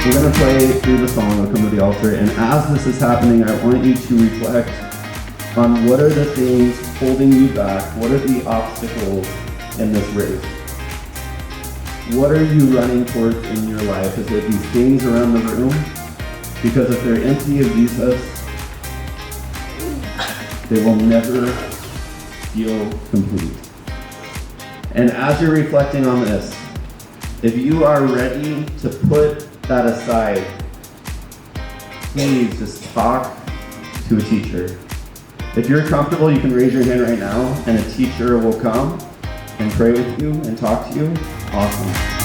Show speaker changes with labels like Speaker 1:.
Speaker 1: We're going to play through the song, we'll come to the altar, and as this is happening, I want you to reflect on what are the things holding you back, what are the obstacles in this race. What are you running towards in your life? Is it these things around the room? Because if they're empty of Jesus, they will never feel complete. And as you're reflecting on this, if you are ready to put that aside, please just talk to a teacher. If you're comfortable, you can raise your hand right now and a teacher will come and pray with you and talk to you. Awesome.